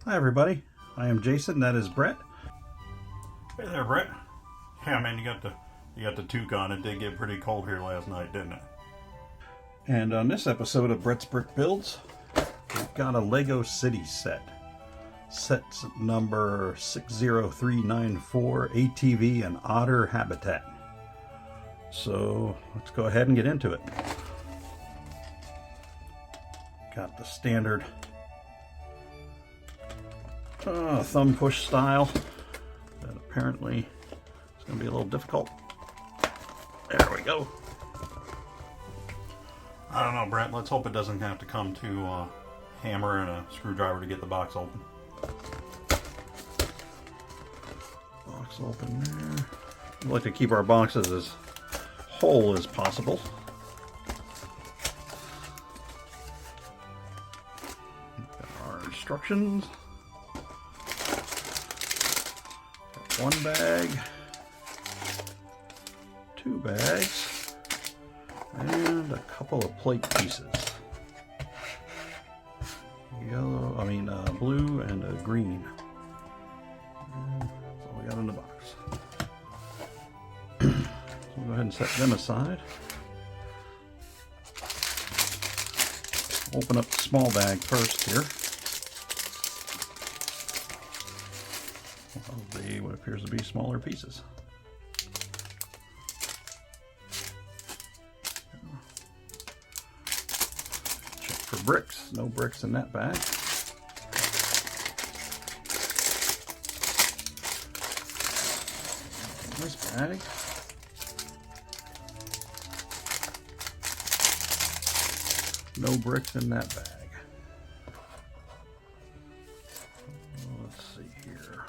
Hi everybody, I am Jason, that is Brett. Hey there, Brett. Yeah, man, you got the toque on. It did get pretty cold here last night, didn't it? And on this episode of Brett's Brick Builds, we've got a Lego City set. Set number 60394, ATV and Otter Habitat. So let's go ahead and get into it. Got the standard thumb push style that apparently is going to be a little difficult. There we go. I don't know, Brett. Let's hope it doesn't have to come to a hammer and a screwdriver to get the box open. Box open there. We like to keep our boxes as whole as possible. Got our instructions. One bag, two bags, and a couple of plate pieces. Blue and a green. And that's all we got in the box. So we'll go ahead and set them aside. Open up the small bag first here. What appears to be smaller pieces. Check for bricks. No bricks in that bag. This bag. No bricks in that bag. Let's see here.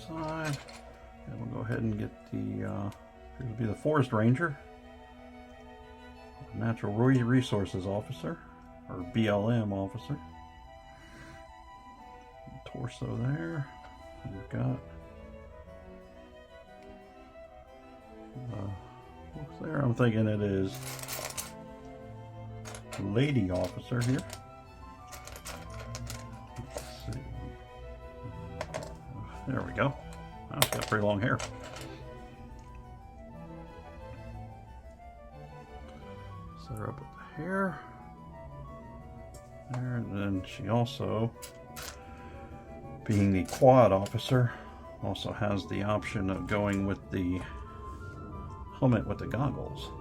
Side, and we'll go ahead and get the appears to be the Forest Ranger, Natural Resources Officer, or BLM Officer. Torso there. We've got what's there? I'm thinking it is Lady Officer here. There we go. Oh, she's got pretty long hair. Set her up with the hair. There, and then she also, being the quad officer, also has the option of going with the helmet with the goggles.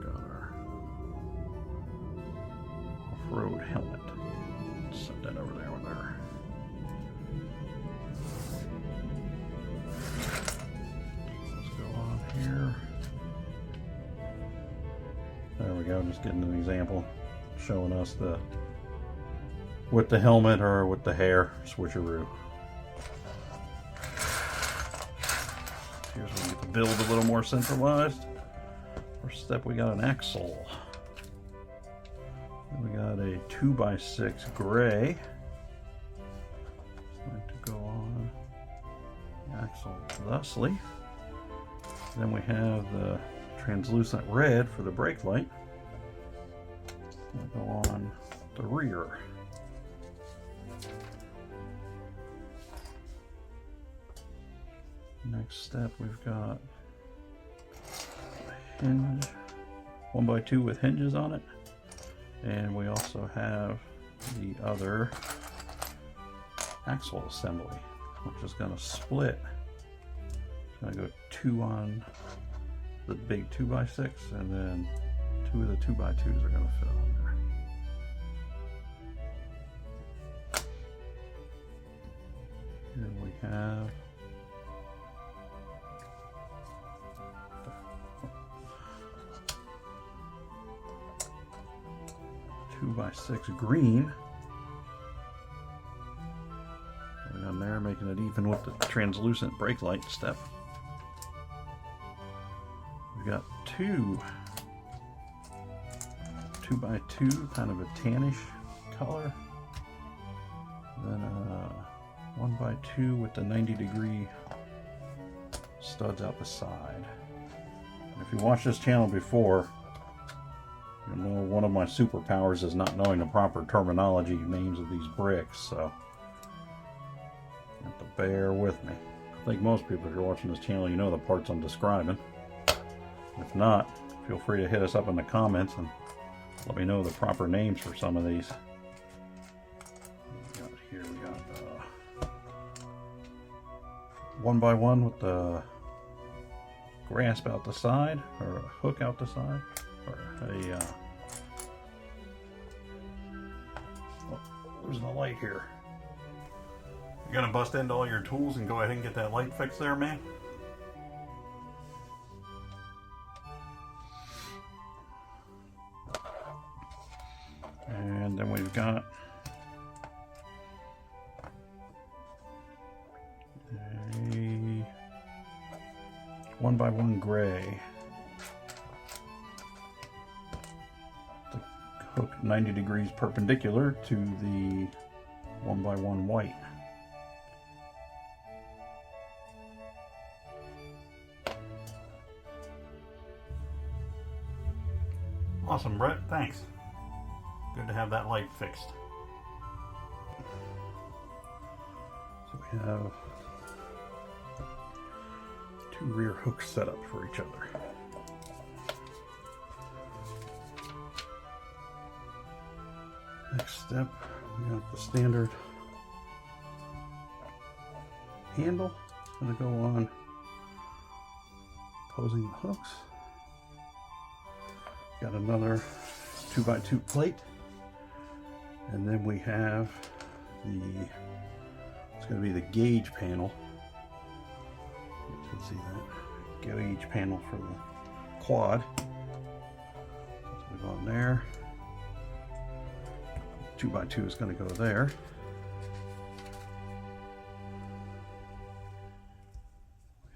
Got our off-road helmet. Set that over there with her. Let's go on here. There we go, just getting an example showing us the with the helmet or with the hair switcheroo. Here's where we get the build a little more centralized. First step, we got an axle. We got a 2x6 gray. It's going to go on the axle thusly. Then we have the translucent red for the brake light. We'll go on the rear. Next step, we've got a hinge, 1x2 with hinges on it. And we also have the other axle assembly, which is going to split. It's going to go 2 on the big 2x6, and then 2 of the 2x2s are going to fit on there. Here we have the 2x6 green. Going on there, making it even with the translucent brake light step. We've got 2 2x2, kind of a tannish color. Then 1x2 with the 90-degree studs out the side. And if you watched this channel before, you know one of my superpowers is not knowing the proper terminology names of these bricks, so you have to bear with me. I think most people, if you're watching this channel, you know the parts I'm describing. If not, feel free to hit us up in the comments and let me know the proper names for some of these. Here we got 1x1 with the grasp out the side, or a hook out the side, or a losing the light here. You gonna bust into all your tools and go ahead and get that light fixed there, man? And then we've got a 1x1 gray. The hook 90 degrees perpendicular to the 1x1 white. Awesome, Brett. Thanks. Good to have that light fixed. So we have 2 rear hooks set up for each other. Next step, we got the standard handle. It's going to go on opposing the hooks. Got another 2x2 plate. And then we have it's going to be the gauge panel. You can see that. Gauge panel for the quad. So we go on there. 2x2 is going to go there.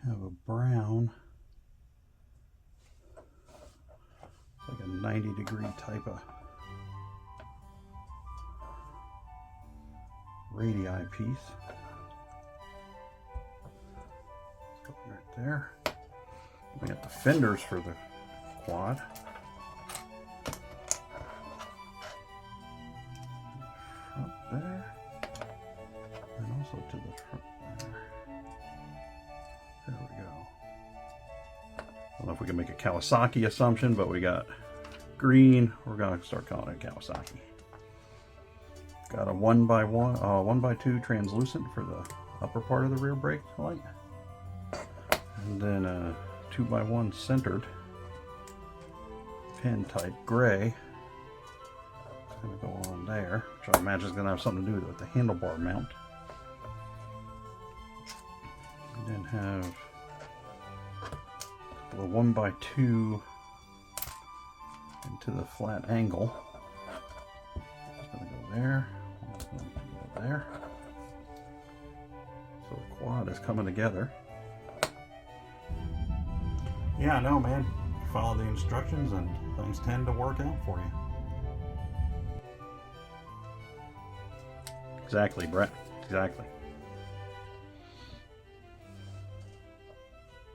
We have a brown, it's like a 90-degree type of radii piece. Let's go right there. We got the fenders for the quad. Front there. And also to the front there. There we go. I don't know if we can make a Kawasaki assumption, but we got green. We're going to start calling it Kawasaki. Got a 1x2 translucent for the upper part of the rear brake light. And then a 2x1 centered pin type gray. It's going to go on there, which I imagine is going to have something to do with the handlebar mount. We then have a 1x2 into the flat angle. It's going to go there. It's going to go there. So the quad is coming together. Yeah, I know, man. You follow the instructions and things tend to work out for you. Exactly, Brett. Exactly.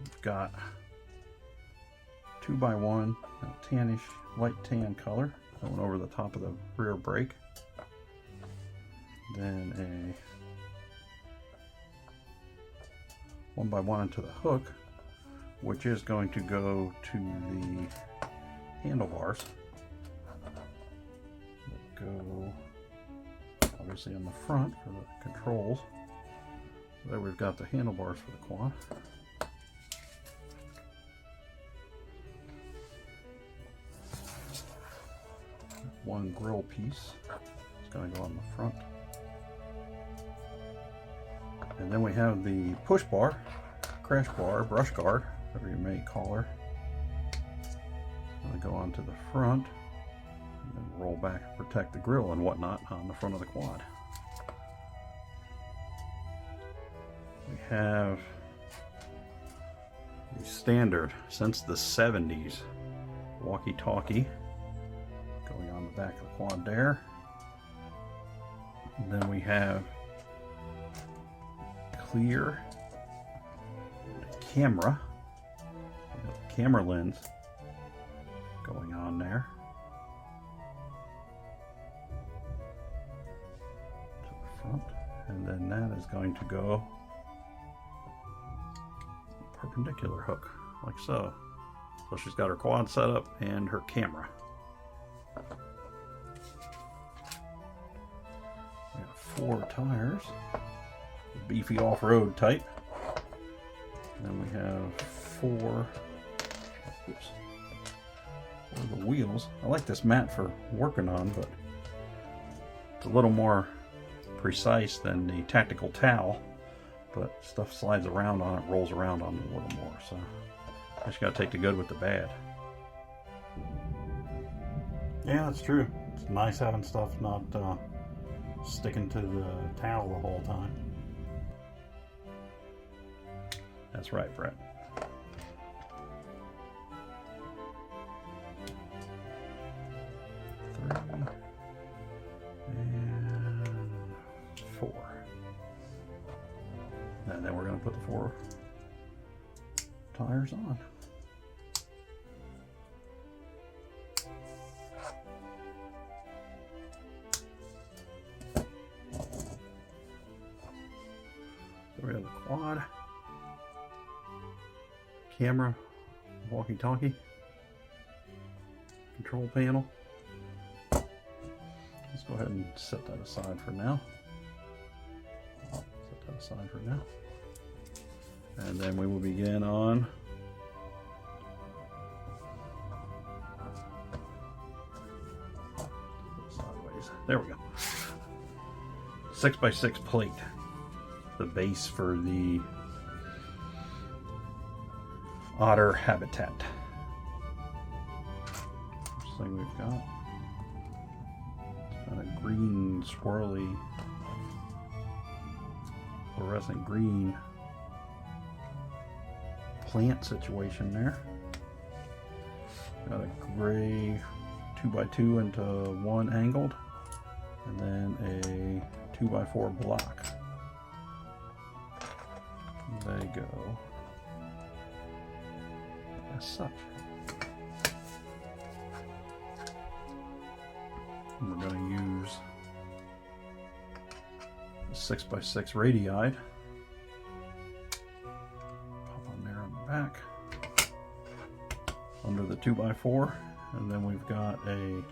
We've got 2x1, a tannish, light tan color going over the top of the rear brake. Then a 1x1 into the hook, which is going to go to the handlebars. Go obviously on the front for the controls. So there we've got the handlebars for the quad. One grill piece. It's going to go on the front. And then we have the push bar, crash bar, brush guard, whatever you may call her. It's going to go onto the front and then roll back and protect the grill and whatnot on the front of the quad. We have the standard, since the 70s, walkie-talkie going on the back of the quad there. And then we have clear camera. We got the camera lens going on there. To the front. And then that is going to go perpendicular hook, like so. So she's got her quad set up and her camera. We have 4 tires, beefy off-road type. And then we have 4 of the wheels. I like this mat for working on, but it's a little more precise than the tactical towel. But stuff slides around on it, rolls around on it a little more. So I just gotta take the good with the bad. Yeah, that's true. It's nice having stuff not sticking to the towel the whole time. That's right, Brett. Three and 4. And then we're going to put the 4 tires on. So we have the quad, camera, walkie-talkie, control panel. Let's go ahead and set that aside for now. Set that aside for now. And then we will begin on sideways. There we go. 6x6 plate. The base for the otter habitat. First thing we've got. Got a green swirly fluorescent green plant situation there. Got a gray 2x2 into 1 angled, and then a 2x4 block. They go as such. And we're going to use the 6x6 radii. Pop on there on the back. Under the 2x4. And then we've got a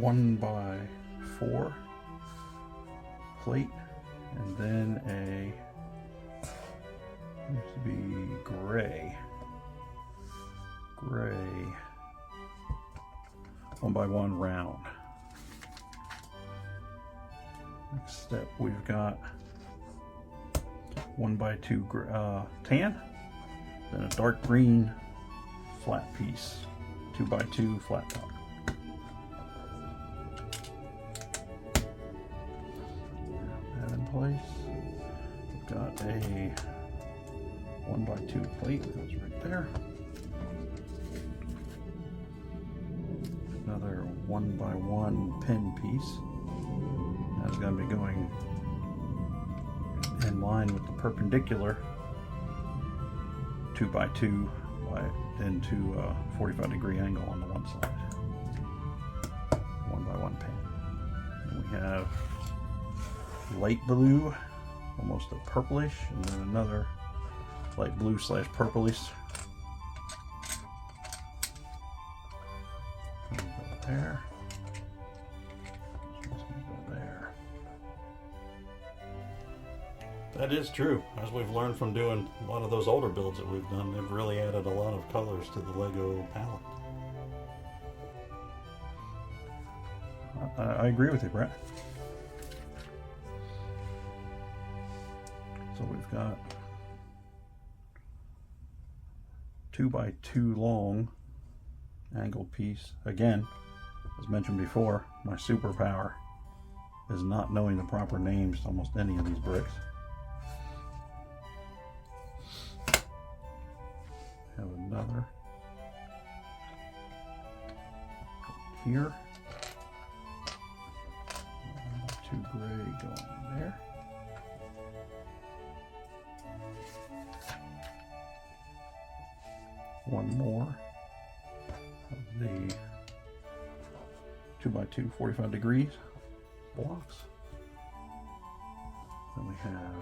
1x4 plate. And then a, seems to be gray 1x1 round. Next step, we've got 1x2 tan, then a dark green flat piece, 2x2 flat top. Place. We've got a 1x2 plate that goes right there. Another 1x1 pin piece. That's going to be going in line with the perpendicular 2x2 into a 45-degree angle on the one side. 1x1 pin. And we have light blue, almost a purplish, and then another light blue / purplish. Go there. Go there. That is true. As we've learned from doing a lot of those older builds that we've done, they've really added a lot of colors to the Lego palette. I agree with you, Brett. So we've got 2x2 long angled piece. Again, as mentioned before, my superpower is not knowing the proper names to almost any of these bricks. Have another here. 2 gray going there. one more of the 2x2 45 degrees blocks. Then we have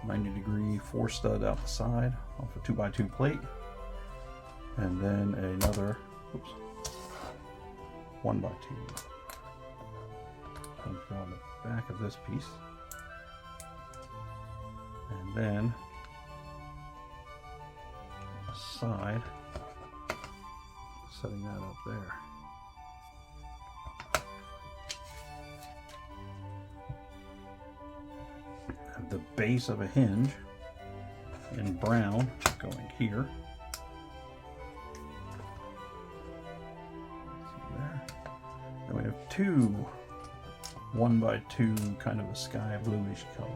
90-degree 4-stud out the side off a 2x2 plate. And then another, oops, 1x2. So go on the back of this piece. And then the side, setting that up there. Have the base of a hinge in brown going here. There. Then we have two 1x2 kind of a sky bluish color.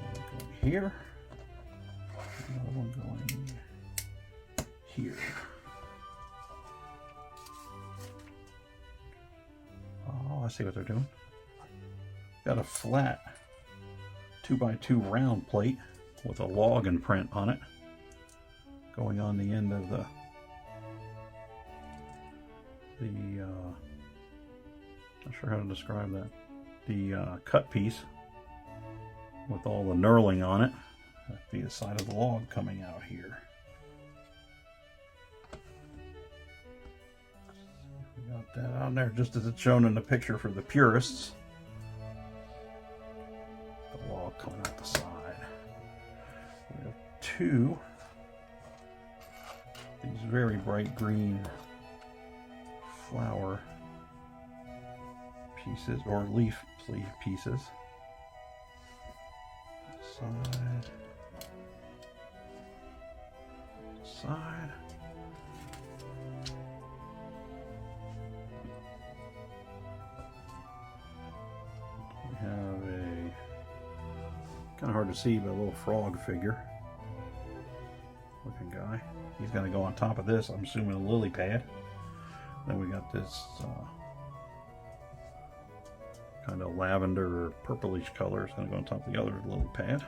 One going here. Another one going here. Oh, I see what they're doing. Got a flat 2x2 round plate with a log imprint on it going on the end of the not sure how to describe that, the cut piece with all the knurling on it. That'd be the side of the log coming out here. We got that on there just as it's shown in the picture for the purists. The log coming out the side. We have two these very bright green flower pieces or leaf pieces. Side. Side. We have a kind of hard to see, but a little frog figure looking guy. He's going to go on top of this, I'm assuming a lily pad. Then we got this kind of lavender or purplish color. It's going to go on top of the other lily pad.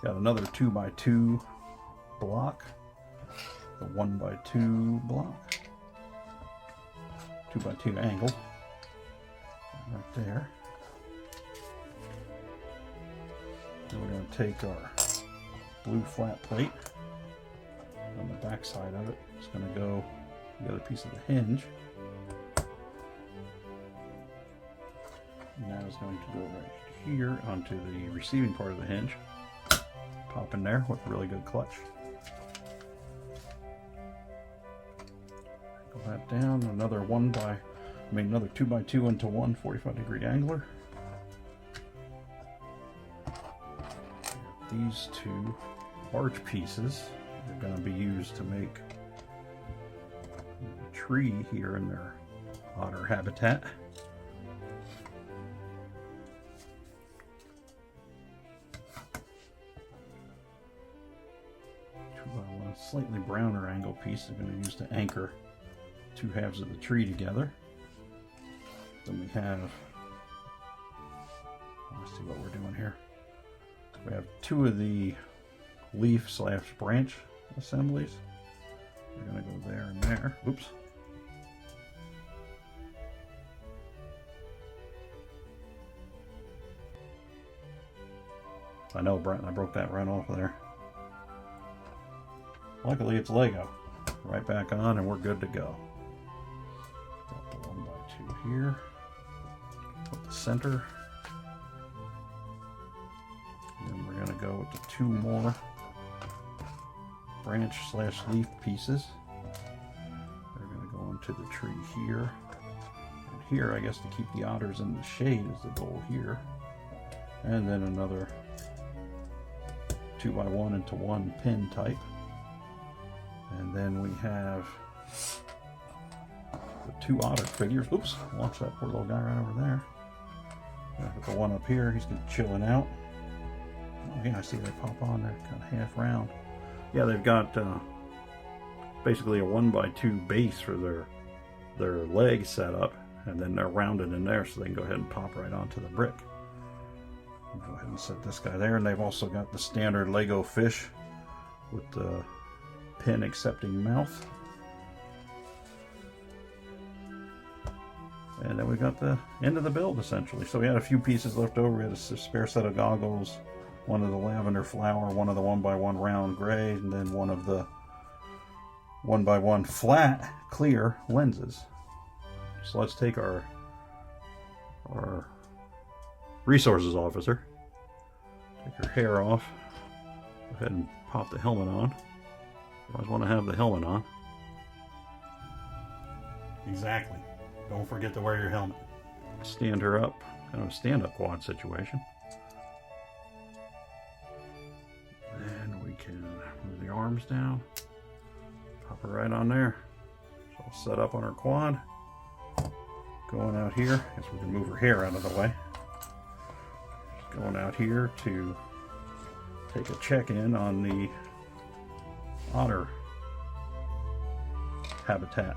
Got another 2x2 block, the 1x2 block, 2x2 angle, right there. Then we're going to take our blue flat plate on the back side of it. It's going to go the other piece of the hinge. And that is going to go right here onto the receiving part of the hinge. Pop in there with a really good clutch. Go that down. Another another 2x2 into one 45-degree angler. These two arch pieces are going to be used to make a tree here in their otter habitat. A slightly browner angle piece they're going to use to anchor two halves of the tree together. Then we have, let's see what we're doing here. We have two of the leaf / branch assemblies. We're going to go there and there. Oops. I know, Brent, I broke that right off of there. Luckily it's Lego. Right back on and we're good to go. Got the 1x2 here. Put the center. And then we're going to go with the two more branch / leaf pieces. They're going to go into the tree here. And here, I guess, to keep the otters in the shade is the goal here. And then another 2x1 into 1 pin type. And then we have the two otter figures. Oops, launch that poor little guy right over there. Put the one up here, he's chilling out. Oh yeah, I see they pop on there, kind of half round. Yeah, they've got basically a 1x2 base for their leg set up, and then they're rounded in there so they can go ahead and pop right onto the brick. Go ahead and set this guy there. And they've also got the standard Lego fish with the pin accepting mouth. And then we got the end of the build essentially. So we had a few pieces left over. We had a spare set of goggles, one of the lavender flower, one of the 1x1 round gray, and then one of the 1x1 flat clear lenses. So let's take our resources officer, take her hair off, go ahead and pop the helmet on. You always want to have the helmet on. Exactly. Don't forget to wear your helmet. Stand her up, kind of a stand-up quad situation. And we can move the arms down, pop her right on there. So I'll set up on her quad. Going out here, I guess we can move her hair out of the way. Just going out here to take a check-in on the otter habitat.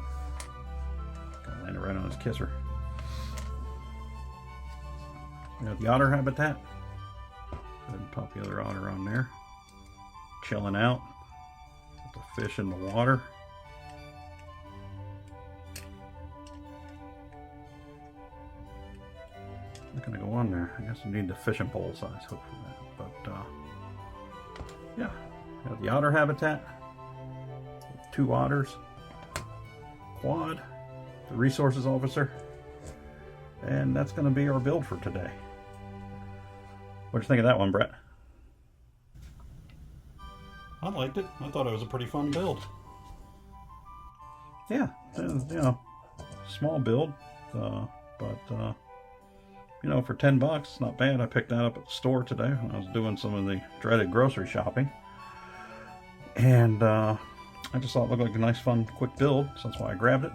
Gonna land it right on his kisser. We got the otter habitat. Go ahead and pop the other otter on there. Chilling out. Put the fish in the water. Not gonna go on there. I guess we need the fishing pole size hook for that. But yeah, got the otter habitat. 2 otters. Quad. The resources officer. And that's gonna be our build for today. What'd you think of that one, Brett? I liked it. I thought it was a pretty fun build. Yeah, you know, small build, but you know, for $10, it's not bad. I picked that up at the store today when I was doing some of the dreaded grocery shopping, and I just thought it looked like a nice, fun, quick build, so that's why I grabbed it.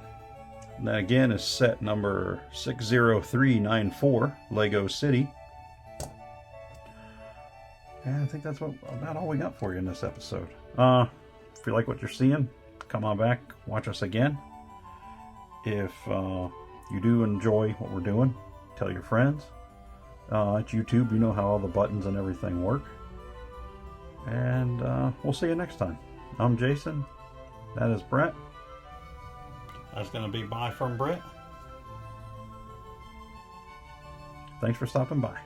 And that again is set number 60394, Lego City. And I think that's about all we got for you in this episode. If you like what you're seeing, come on back, watch us again. If you do enjoy what we're doing, tell your friends. At YouTube, you know how all the buttons and everything work. And we'll see you next time. I'm Jason. That is Brett. That's going to be bye from Brett. Thanks for stopping by.